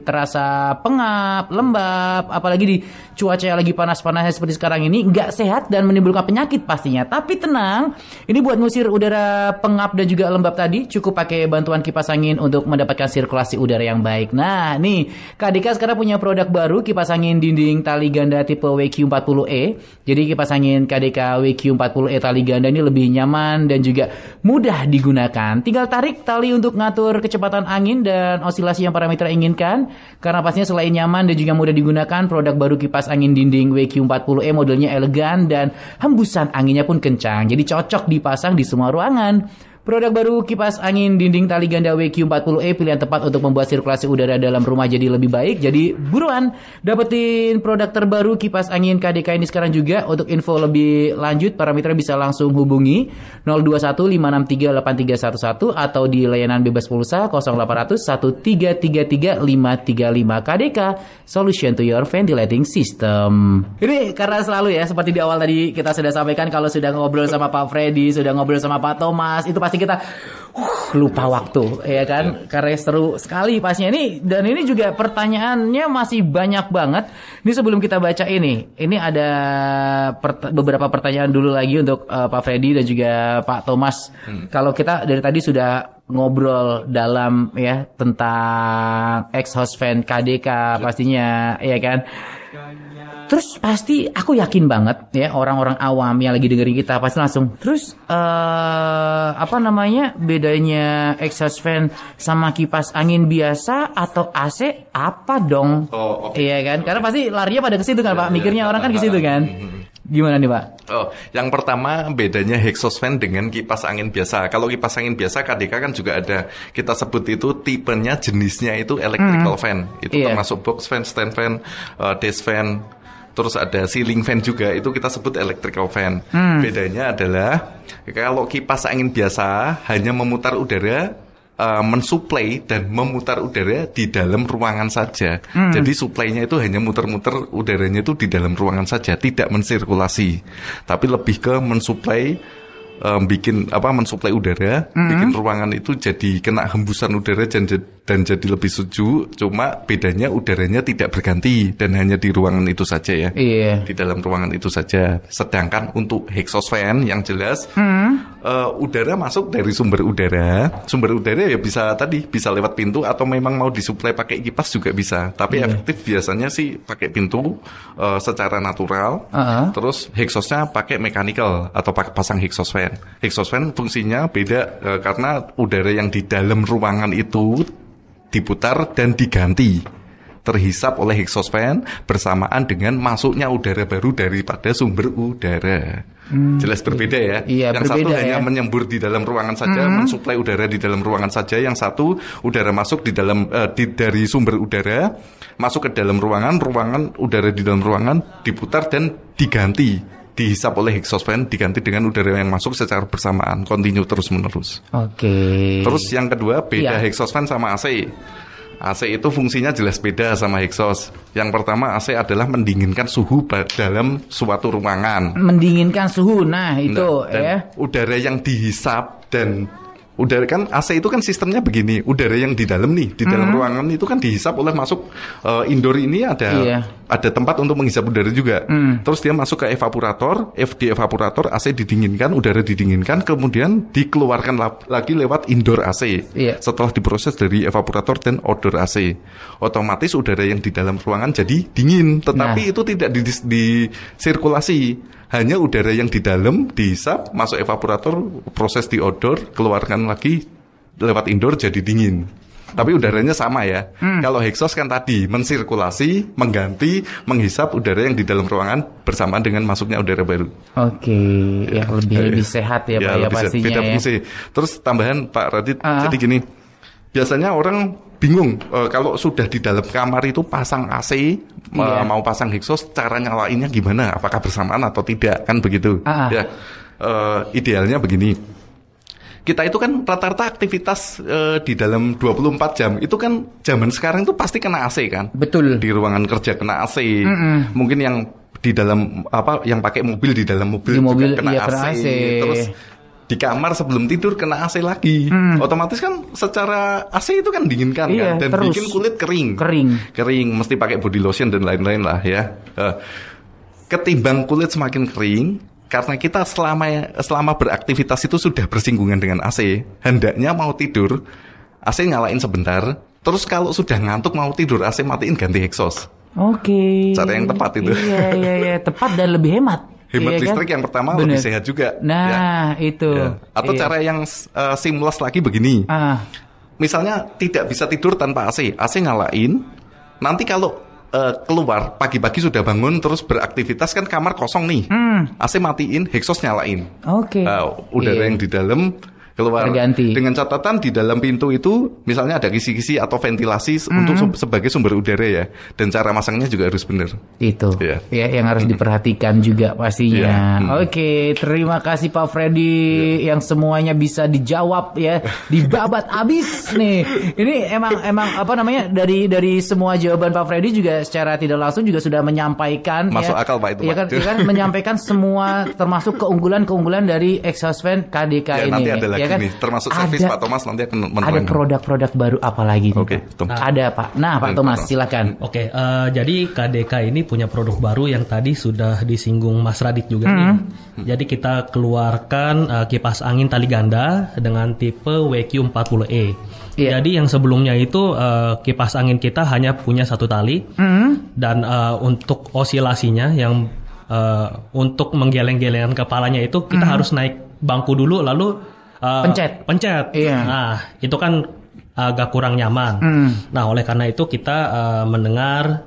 terasa pengap, lembab, apalagi di cuaca yang lagi panas-panasnya seperti sekarang ini, nggak sehat dan menimbulkan penyakit pastinya. Tapi tenang, ini buat ngusir udara pengap dan juga lembab tadi cukup pakai bantuan kipas angin untuk mendapatkan sirkulasi udara yang baik. Nah nih Kak Dika sekarang punya produk baru, kipas angin dinding tali ganda tipe WQ40E. Jadi kipas angin KDK WQ40E tali ganda ini lebih nyaman dan juga mudah digunakan. Tinggal tarik tali untuk ngatur kecepatan angin dan osilasi yang para mitra inginkan. Karena pastinya selain nyaman dan juga mudah digunakan, produk baru kipas angin dinding WQ40E modelnya elegan dan hembusan anginnya pun kencang. Jadi cocok dipasang di semua ruangan. Produk baru kipas angin dinding tali ganda WQ40E pilihan tepat untuk membuat sirkulasi udara dalam rumah jadi lebih baik. Jadi buruan dapetin produk terbaru kipas angin KDK ini sekarang juga. Untuk info lebih lanjut para mitra bisa langsung hubungi 0215638311 atau di layanan bebas pulsa 0800 1333 535. KDK, solution to your ventilating system. Ini karena selalu ya seperti di awal tadi kita sudah sampaikan, kalau sudah ngobrol sama Pak Freddy, sudah ngobrol sama Pak Thomas, itu pasti kita lupa waktu ya kan, karena seru sekali pastinya ini. Dan ini juga pertanyaannya masih banyak banget. Ini sebelum kita baca ini ada beberapa pertanyaan dulu lagi untuk Pak Freddy dan juga Pak Thomas. Kalau kita dari tadi sudah ngobrol dalam ya tentang exhaust fan KDK pastinya ya kan. Terus pasti aku yakin banget ya orang-orang awam yang lagi dengerin kita pasti langsung terus bedanya exhaust fan sama kipas angin biasa atau AC apa dong? Iya kan? Karena pasti larinya pada ke situ kan Pak, mikirnya orang kan ke situ kan. Gimana nih Pak? Yang pertama bedanya exhaust fan dengan kipas angin biasa. Kalau kipas angin biasa KDK kan juga ada, kita sebut itu tipenya, jenisnya itu electrical fan. Itu termasuk box fan, stand fan, desk fan. Terus ada ceiling fan juga, itu kita sebut electrical fan. Bedanya adalah kalau kipas angin biasa hanya memutar udara, mensuplai dan memutar udara di dalam ruangan saja. Jadi suplainya itu hanya muter-muter udaranya itu di dalam ruangan saja, tidak mensirkulasi. Tapi lebih ke mensuplai mensuplai udara, bikin ruangan itu jadi kena hembusan udara dan jadi lebih sejuk. Cuma bedanya udaranya tidak berganti dan hanya di ruangan itu saja ya. Di dalam ruangan itu saja. Sedangkan untuk exhaust fan yang jelas udara masuk dari sumber udara. Sumber udara ya bisa lewat pintu atau memang mau disuplai pakai kipas juga bisa. Tapi efektif biasanya sih pakai pintu secara natural. Terus exhaustnya pakai mechanical atau pasang exhaust fan. Exhaust fan fungsinya beda karena udara yang di dalam ruangan itu diputar dan diganti, terhisap oleh exhaust fan bersamaan dengan masuknya udara baru daripada sumber udara. Jelas berbeda ya. Yang satu hanya menyembur di dalam ruangan saja, mensuplai udara di dalam ruangan saja. Yang satu udara masuk di dalam dari sumber udara masuk ke dalam ruangan udara di dalam ruangan diputar dan diganti, dihisap oleh exhaust fan, diganti dengan udara yang masuk secara bersamaan, continue terus-menerus. Terus yang kedua, beda exhaust fan sama AC. AC itu fungsinya jelas beda sama exhaust. Yang pertama, AC adalah mendinginkan suhu dalam suatu ruangan. Mendinginkan suhu, nah itu udara yang dihisap dan udara kan AC itu kan sistemnya begini, udara yang di dalam nih, di dalam ruangan itu kan dihisap oleh masuk indoor ini ada tempat untuk menghisap udara juga. Terus dia masuk ke evaporator, di evaporator AC didinginkan, udara didinginkan, kemudian dikeluarkan lagi lewat indoor AC. Setelah diproses dari evaporator dan outdoor AC, otomatis udara yang di dalam ruangan jadi dingin, tetapi itu tidak disirkulasi. Hanya udara yang di dalam dihisap, masuk evaporator, proses di outdoor, keluarkan lagi lewat indoor jadi dingin. Tapi udaranya sama ya. Kalau exhaust kan tadi mensirkulasi, mengganti, menghisap udara yang di dalam ruangan bersamaan dengan masuknya udara baru. Lebih sehat ya Pak ya pastinya. Beda fungsi. Terus tambahan Pak Radit, jadi gini. Biasanya orang bingung kalau sudah di dalam kamar itu pasang AC, mau pasang exhaust, cara nyalainnya gimana? Apakah bersamaan atau tidak? Kan begitu. Idealnya begini. Kita itu kan rata-rata aktivitas di dalam 24 jam. Itu kan zaman sekarang itu pasti kena AC kan? Betul. Di ruangan kerja kena AC. Mungkin yang di dalam yang pakai mobil, di dalam mobil juga kena AC. Terus di kamar sebelum tidur kena AC lagi. Otomatis kan secara AC itu kan dinginkan kan, dan bikin kulit kering, mesti pakai body lotion dan lain-lain lah ya. Ketimbang kulit semakin kering, karena kita selama beraktivitas itu sudah bersinggungan dengan AC, hendaknya mau tidur AC nyalain sebentar, terus kalau sudah ngantuk mau tidur AC matiin, ganti exhaust. Cara yang tepat itu. Iya, tepat dan lebih hemat. Hemat listrik kan? Yang pertama lebih sehat juga. Itu. Atau cara yang seamless lagi begini. Misalnya tidak bisa tidur tanpa AC, AC nyalain. Nanti kalau keluar pagi-pagi sudah bangun terus beraktivitas kan kamar kosong nih. AC matiin, exhaust nyalain. Udara yang di dalam keluar. Terganti. Dengan catatan di dalam pintu itu misalnya ada kisi-kisi atau ventilasi untuk sebagai sumber udara ya, dan cara masangnya juga harus benar. Itu yang harus diperhatikan juga pastinya. Terima kasih Pak Freddy yang semuanya bisa dijawab ya, dibabat abis nih. Ini emang apa namanya, dari semua jawaban Pak Freddy juga secara tidak langsung juga sudah menyampaikan masuk akal Pak itu. Kan menyampaikan semua termasuk keunggulan dari exhaust fan KDK ini. Nanti ada lagi nih, termasuk servis Pak Thomas nanti akan menerangkan. Ada produk-produk baru apa lagi? Ada Pak. Nah Pak Thomas silakan. Jadi KDK ini punya produk baru yang tadi sudah disinggung Mas Radit juga nih. Jadi kita keluarkan kipas angin tali ganda dengan tipe WQ40E. Jadi yang sebelumnya itu kipas angin kita hanya punya satu tali, dan untuk osilasinya yang untuk menggeleng-gelengkan kepalanya itu kita harus naik bangku dulu lalu pencet. Nah, itu kan agak kurang nyaman. Nah, oleh karena itu kita mendengar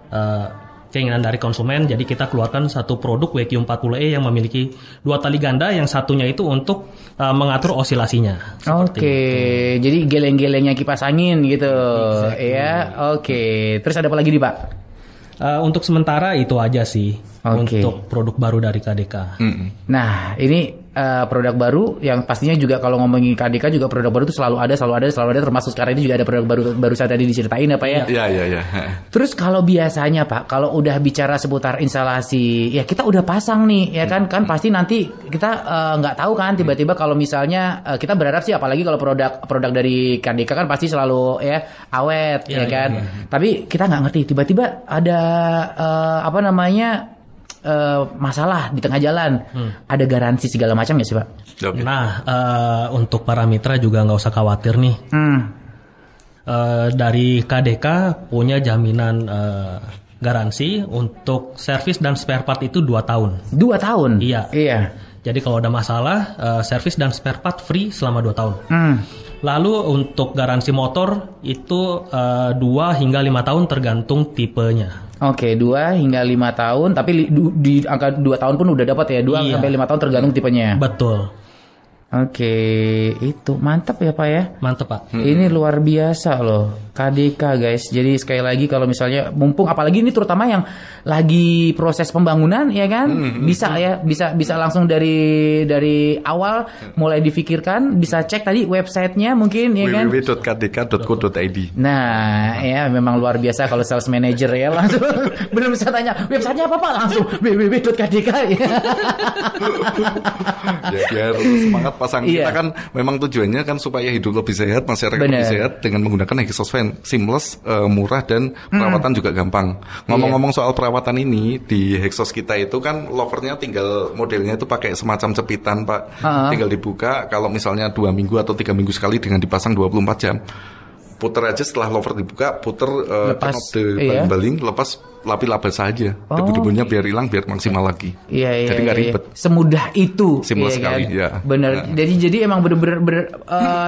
keinginan dari konsumen, jadi kita keluarkan satu produk WQ40E yang memiliki dua tali ganda, yang satunya itu untuk mengatur osilasinya. Jadi geleng-gelengnya kipas angin gitu. Terus ada apa lagi nih Pak? Untuk sementara itu aja sih untuk produk baru dari KDK. Nah, ini produk baru yang pastinya juga kalau ngomongin KDK juga produk baru itu selalu ada, termasuk sekarang ini juga ada produk baru saya tadi diceritain ya Pak ya. Iya. Terus kalau biasanya Pak, kalau udah bicara seputar instalasi, ya kita udah pasang nih, ya kan pasti nanti kita nggak tahu kan tiba-tiba kalau misalnya kita berharap sih, apalagi kalau produk dari KDK kan pasti selalu ya awet, ya kan. Tapi kita nggak ngerti tiba-tiba ada masalah di tengah jalan, ada garansi segala macam ya sih Pak? Nah, untuk para mitra juga nggak usah khawatir nih. Dari KDK punya jaminan garansi untuk servis dan spare part itu 2 tahun. 2 tahun? Iya. Jadi kalau ada masalah, servis dan spare part free selama 2 tahun. Lalu untuk garansi motor itu 2 hingga 5 tahun tergantung tipenya. 2 hingga 5 tahun, tapi di angka 2 tahun pun udah dapat ya, 2 sampai 5 tahun tergantung tipenya. Betul. Itu mantap ya Pak ya. Mantap Pak. Ini luar biasa loh KDK guys. Jadi sekali lagi kalau misalnya mumpung apalagi ini terutama yang lagi proses pembangunan ya kan, bisa langsung dari awal mulai difikirkan, bisa cek tadi websitenya mungkin ya kan, www.kdk.co.id. Nah ya memang luar biasa kalau sales manager ya, langsung belum bisa tanya websitenya apa Pak, langsung www.kdk ya. Biar semangat pasang kita kan memang tujuannya kan supaya hidup lebih sehat, masyarakat lebih sehat dengan menggunakan exhaust fan, seamless, murah dan perawatan juga gampang. Ngomong-ngomong soal perawatan ini di exhaust kita itu kan lovernya tinggal modelnya itu pakai semacam cepitan Pak, tinggal dibuka. Kalau misalnya 2 minggu atau 3 minggu sekali dengan dipasang 24 jam. Puter aja setelah lover dibuka, puter knop baling-baling, lepas lapi-laba saja. Debu-debunya biar hilang, biar maksimal lagi. Jadi nggak ribet. Semudah itu. Seamless sekali, kan? Bener. Jadi emang bener-bener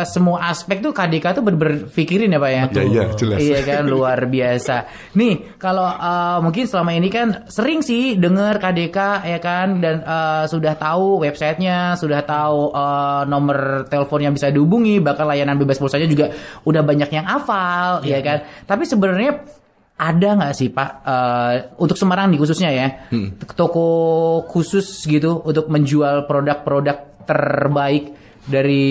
semua aspek tuh KDK tuh bener-bener pikirin ya Pak ya. Iya, jelas. Iya kan, luar biasa. Nih, kalau mungkin selama ini kan sering sih dengar KDK ya kan, dan sudah tahu websitenya, sudah tahu nomor telepon yang bisa dihubungi, bahkan layanan bebas pulsanya juga udah banyak yang hafal, ya kan. Tapi sebenarnya ada nggak sih Pak untuk Semarang nih khususnya ya, toko khusus gitu untuk menjual produk-produk terbaik dari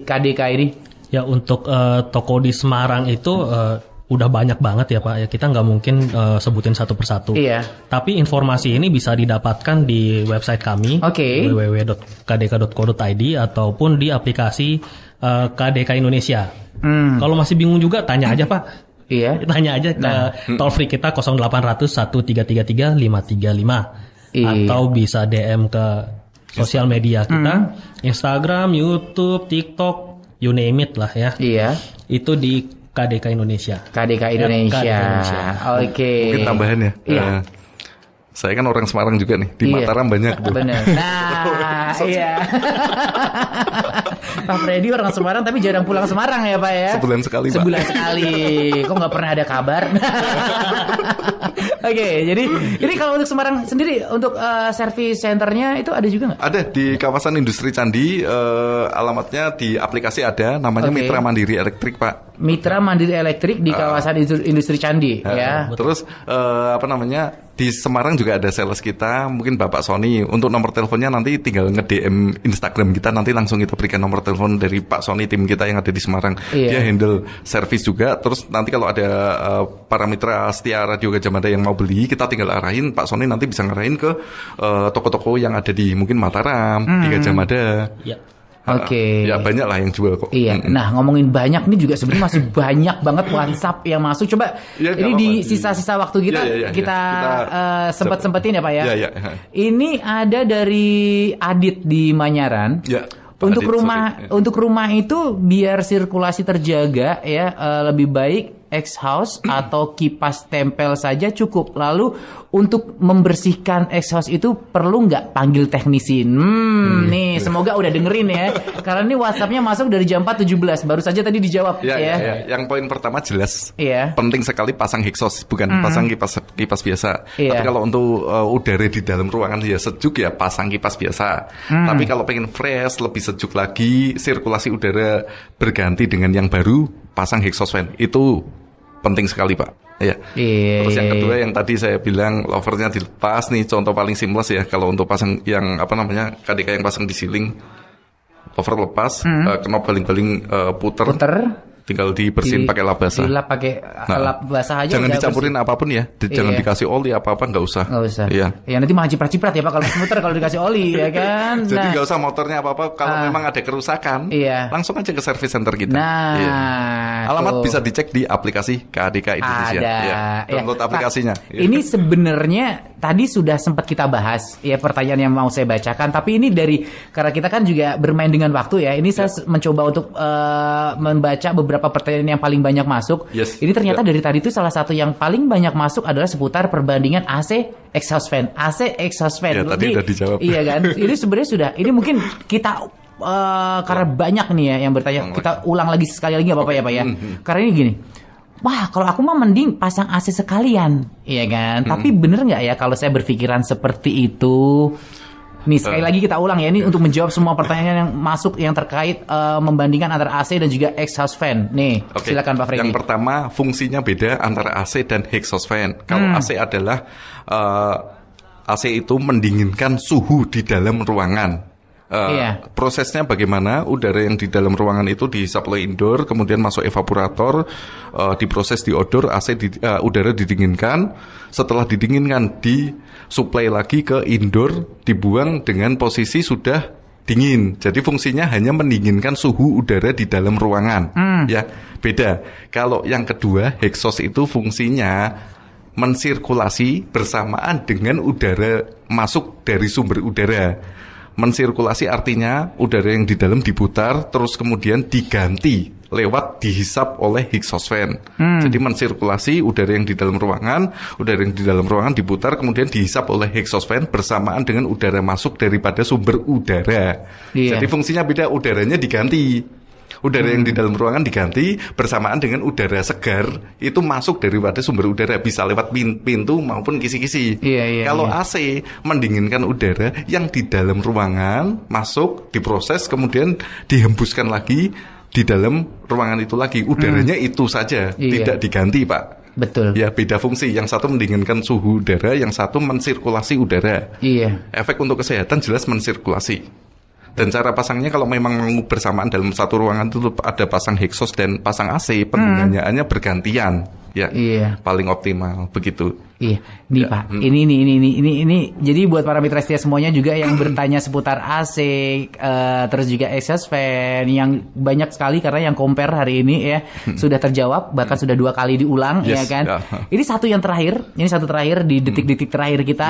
KDK ini? Ya untuk toko di Semarang itu udah banyak banget ya Pak. Ya kita nggak mungkin sebutin satu persatu. Iya. Tapi informasi ini bisa didapatkan di website kami www.kdk.co.id ataupun di aplikasi KDK Indonesia. Kalau masih bingung juga tanya aja Pak. Iya. Tanya aja ke toll free kita 0800 1333 535 atau bisa DM ke sosial media kita, Instagram, YouTube, TikTok, you name it lah ya. Iya. Itu di KDK Indonesia. KDK Indonesia. Oke. Mungkin tambahan ya. Iya. Saya kan orang Semarang juga nih. Di Mataram banyak tuh. Benar. Nah, iya. Pak Freddy orang Semarang tapi jarang pulang Semarang ya Pak ya? Sebulan sekali Pak. Sebulan sekali. Kok nggak pernah ada kabar? Oke, jadi ini kalau untuk Semarang sendiri untuk service centernya itu ada juga nggak? Ada di kawasan industri Candi. Alamatnya di aplikasi ada. Namanya Mitra Mandiri Elektrik Pak. Mitra Mandiri Elektrik di kawasan industri Candi ya. Terus di Semarang juga ada sales kita, mungkin Bapak Sony. Untuk nomor teleponnya nanti tinggal nge-DM Instagram kita, nanti langsung kita berikan nomor telepon dari Pak Sony, tim kita yang ada di Semarang. Dia handle service juga. Terus nanti kalau ada para mitra setia Radio Gajah Mada yang mau beli, kita tinggal arahin, Pak Sony nanti bisa ngarahin ke toko-toko yang ada di mungkin Mataram, di Gajah Mada. Oke. Ya banyak lah yang jual kok. Iya. Nah ngomongin banyak nih juga sebenarnya masih banyak banget WhatsApp yang masuk. Coba ini di sisa-sisa waktu kita sempetin ya Pak ya. Ini ada dari Adit di Manyaran. Untuk rumah itu biar sirkulasi terjaga ya, lebih baik exhaust atau kipas tempel saja cukup. Lalu untuk membersihkan exhaust itu perlu nggak panggil teknisi? Nih semoga udah dengerin ya. Karena ini WhatsApp-nya masuk dari jam 4.17. Baru saja tadi dijawab ya. Yang poin pertama jelas. Penting sekali pasang exhaust, bukan pasang kipas biasa. Tapi kalau untuk udara di dalam ruangan ya sejuk ya pasang kipas biasa. Tapi kalau pengen fresh, lebih sejuk lagi, sirkulasi udara berganti dengan yang baru, pasang exhaust fan. Itu penting sekali Pak. Terus yang kedua yang tadi saya bilang lovernya dilepas nih, contoh paling seamless ya. Kalau untuk pasang yang KDK yang pasang di ceiling, lover lepas, knop baling-baling puter. Tinggal dibersihin pakai lap basah. Dilap pakai lap basah aja. Jangan dicampurin apapun ya. Jangan dikasih oli apa-apa, nggak usah. Nggak usah. Ya nanti malah ciprat-ciprat ya Pak kalau muter kalau dikasih oli ya kan. Jadi nggak usah motornya apa-apa. Kalau memang ada kerusakan, langsung aja ke service center kita. Alamat bisa dicek di aplikasi KDK Indonesia. Download aplikasinya. Ini sebenarnya tadi sudah sempat kita bahas ya, pertanyaan yang mau saya bacakan. Tapi ini karena kita kan juga bermain dengan waktu ya. Ini saya mencoba untuk membaca beberapa pertanyaan yang paling banyak masuk. Ini ternyata dari tadi itu salah satu yang paling banyak masuk adalah seputar perbandingan AC exhaust fan. AC exhaust fan. Tadi udah dijawab. Iya kan? Ini sebenarnya sudah. Ini mungkin kita karena banyak nih ya yang bertanya. Kita ulang lagi sekali lagi nggak apa-apa ya Pak ya. Karena ini gini. Wah, kalau aku mah mending pasang AC sekalian, iya kan? Tapi bener nggak ya kalau saya berpikiran seperti itu? Nih sekali lagi kita ulang ya, ini untuk menjawab semua pertanyaan yang masuk yang terkait membandingkan antara AC dan juga exhaust fan. Nih, silakan Pak Freddy. Yang pertama, fungsinya beda antara AC dan exhaust fan. Kalau AC adalah AC itu mendinginkan suhu di dalam ruangan. Prosesnya bagaimana? Udara yang di dalam ruangan itu disuplai indoor, kemudian masuk evaporator, diproses diodor, udara didinginkan. Setelah didinginkan, disuplai lagi ke indoor, dibuang dengan posisi sudah dingin. Jadi fungsinya hanya mendinginkan suhu udara di dalam ruangan. Ya, beda. Kalau yang kedua, exhaust itu fungsinya mensirkulasi bersamaan dengan udara masuk dari sumber udara. Mensirkulasi artinya udara yang di dalam diputar terus kemudian diganti lewat dihisap oleh exhaust fan. Jadi mensirkulasi udara yang di dalam ruangan, udara yang di dalam ruangan diputar kemudian dihisap oleh exhaust fan bersamaan dengan udara masuk daripada sumber udara. Jadi fungsinya beda, udaranya diganti. Udara yang di dalam ruangan diganti bersamaan dengan udara segar itu masuk daripada sumber udara, bisa lewat pintu maupun kisi-kisi. Kalau AC mendinginkan udara yang di dalam ruangan masuk, diproses kemudian dihembuskan lagi di dalam ruangan itu lagi. Udaranya itu saja, tidak diganti, Pak. Betul. Ya, beda fungsi. Yang satu mendinginkan suhu udara, yang satu mensirkulasi udara. Efek untuk kesehatan jelas mensirkulasi. Dan cara pasangnya kalau memang bersamaan dalam satu ruangan itu ada pasang exhaust dan pasang AC, penggunaannya bergantian. Ya, paling optimal begitu. Nih Pak, ini. Jadi buat para mitra setia semuanya juga yang bertanya seputar AC, terus juga exhaust fan, yang banyak sekali karena yang compare hari ini ya sudah terjawab, bahkan sudah 2 kali diulang, ya kan. Ini satu terakhir di detik-detik terakhir kita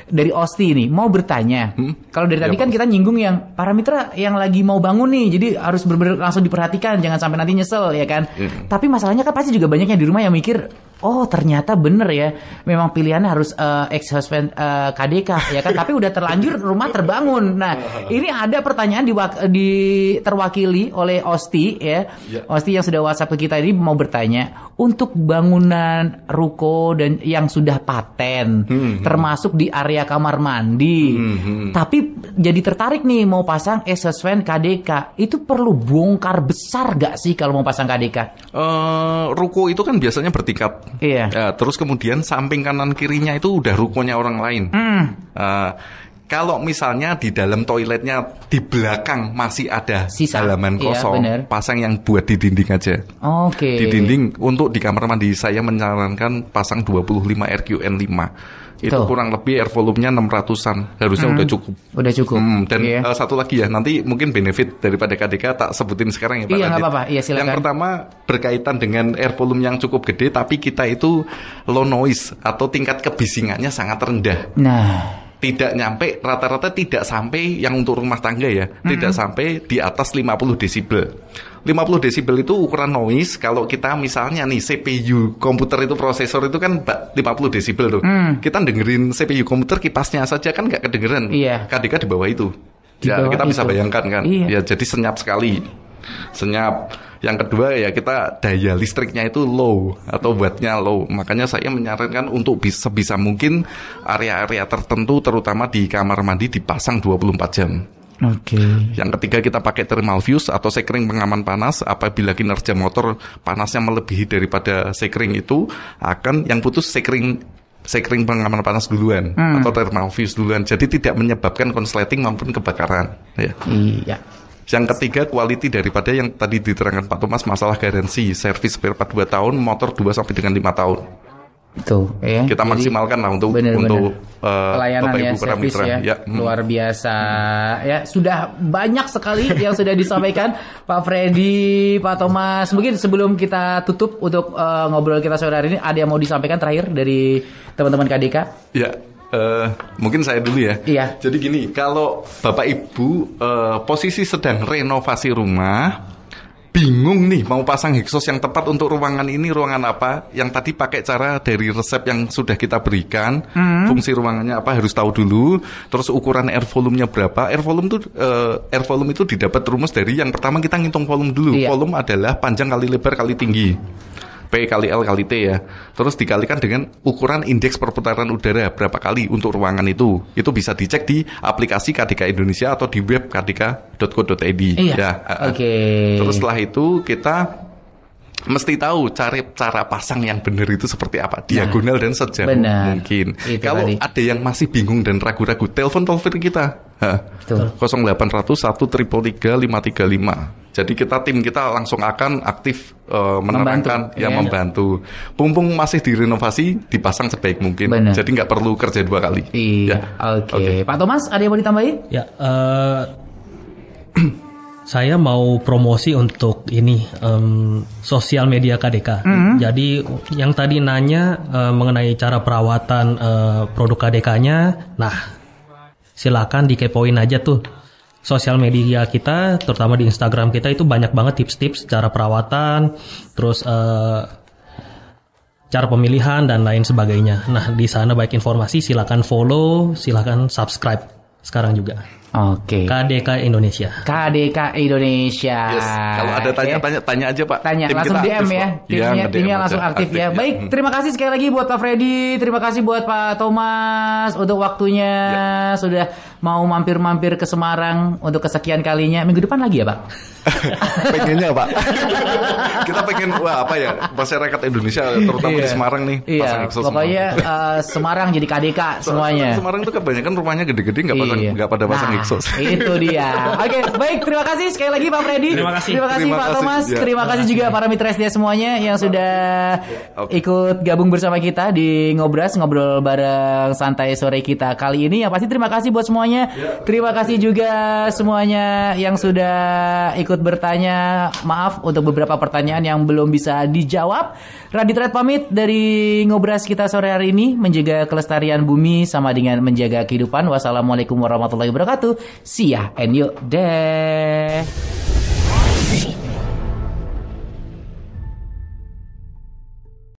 dari Osti ini mau bertanya. Kalau dari tadi kan kita nyinggung yang para mitra yang lagi mau bangun nih, jadi harus benar-benar langsung diperhatikan, jangan sampai nanti nyesel, ya kan. Tapi masalahnya kan pasti juga banyak yang di rumah yang mikir, oh ternyata bener ya, memang pilihannya harus exhaust fan KDK, ya kan. Tapi udah terlanjur rumah terbangun. Nah, ini ada pertanyaan terwakili oleh Osti ya. Osti yang sudah WhatsApp ke kita ini mau bertanya, untuk bangunan ruko dan yang sudah paten, termasuk di area kamar mandi, tapi jadi tertarik nih mau pasang exhaust fan KDK, itu perlu bongkar besar gak sih kalau mau pasang KDK? Ruko itu kan biasanya bertingkat. Terus kemudian samping kanan kirinya itu udah rukonya orang lain. Kalau misalnya di dalam toiletnya di belakang masih ada halaman kosong, pasang yang buat di dinding aja. Di dinding. Untuk di kamar mandi saya menyarankan pasang 25 RQN 5. Itu kurang lebih air volumenya 600-an. Harusnya udah cukup. Dan satu lagi ya, nanti mungkin benefit daripada KDK tak sebutin sekarang ya Pak. Nggak apa-apa. Silakan. Yang pertama berkaitan dengan air volume yang cukup gede, tapi kita itu low noise atau tingkat kebisingannya sangat rendah. Tidak nyampe, rata-rata tidak sampai yang untuk rumah tangga ya, tidak sampai di atas 50 desibel. 50 desibel itu ukuran noise. Kalau kita misalnya nih CPU komputer itu, prosesor itu kan 50 desibel tuh. Kita dengerin CPU komputer kipasnya saja kan nggak kedengeran. KDK di bawah itu. Kita bisa bayangkan kan. Ya jadi senyap sekali. Senyap. Yang kedua ya kita daya listriknya itu low atau wattnya low. Makanya saya menyarankan untuk sebisa mungkin area-area tertentu terutama di kamar mandi dipasang 24 jam. Yang ketiga kita pakai thermal fuse atau sekring pengaman panas. Apabila kinerja motor panasnya melebihi daripada sekring itu, akan yang putus sekring pengaman panas duluan atau thermal fuse duluan. Jadi tidak menyebabkan konsleting maupun kebakaran. Yang ketiga, quality daripada yang tadi diterangkan Pak Thomas, masalah garansi, servis spare part 2 tahun, motor 2 sampai dengan 5 tahun. Kita maksimalkan lah untuk pelayanan Bapak Ibu para mitra. Luar biasa. Ya, sudah banyak sekali yang sudah disampaikan Pak Freddy, Pak Thomas. Mungkin sebelum kita tutup untuk ngobrol kita sore hari ini, ada yang mau disampaikan terakhir dari teman-teman KDK? Mungkin saya dulu ya. Jadi gini, kalau Bapak Ibu posisi sedang renovasi rumah, bingung nih mau pasang exhaust yang tepat untuk ruangan ini, ruangan apa, yang tadi pakai cara dari resep yang sudah kita berikan, fungsi ruangannya apa harus tahu dulu, terus ukuran air volumenya berapa. Air volume itu didapat rumus dari yang pertama kita ngitung volume dulu. Volume adalah panjang kali lebar kali tinggi, P kali L kali T ya. Terus dikalikan dengan ukuran indeks perputaran udara berapa kali untuk ruangan itu. Itu bisa dicek di aplikasi KDK Indonesia atau di web kdk.co.id. Terus setelah itu kita mesti tahu cara pasang yang benar itu seperti apa, diagonal dan sejauh mungkin. Kalau ada yang masih bingung dan ragu-ragu, telepon toll-free kita 0800 133 535. Jadi tim kita langsung akan aktif menerangkan, membantu. Mumpung masih direnovasi, dipasang sebaik mungkin. Jadi nggak perlu kerja 2 kali. Pak Thomas, ada yang mau ditambahin? Saya mau promosi untuk ini sosial media KDK. Jadi yang tadi nanya mengenai cara perawatan produk KDK-nya, nah silakan dikepoin aja tuh sosial media kita, terutama di Instagram kita itu banyak banget tips-tips cara perawatan, terus cara pemilihan dan lain sebagainya. Nah di sana baik informasi, silakan follow, silakan subscribe sekarang juga. Oke. KDK Indonesia. KDK Indonesia. Yes. Kalau ada tanya aja Pak. Tanya Tim langsung DM ya. Timnya langsung aktif ya. Baik, terima kasih sekali lagi buat Pak Freddy, terima kasih buat Pak Thomas untuk waktunya sudah mau mampir-mampir ke Semarang untuk kesekian kalinya. Minggu depan lagi ya Pak? Pengennya Pak. Kita pengen masyarakat Indonesia terutama di Semarang nih. Iya. Pokoknya Semarang jadi KDK semuanya. Semarang itu kebanyakan rumahnya gede-gede nggak pada pasang Exos. Itu dia. Oke, baik, terima kasih sekali lagi Pak Freddy. Terima kasih Pak Thomas. Terima kasih juga para mitra STIA semuanya yang sudah ikut gabung bersama kita di Ngobras, ngobrol bareng santai sore kita kali ini. Yang pasti terima kasih buat semuanya. Terima kasih juga semuanya yang sudah ikut bertanya. Maaf untuk beberapa pertanyaan yang belum bisa dijawab. Radit Red pamit dari Ngobras kita sore hari ini. Menjaga kelestarian bumi sama dengan menjaga kehidupan. Wassalamualaikum warahmatullahi wabarakatuh. See ya and yuk deh.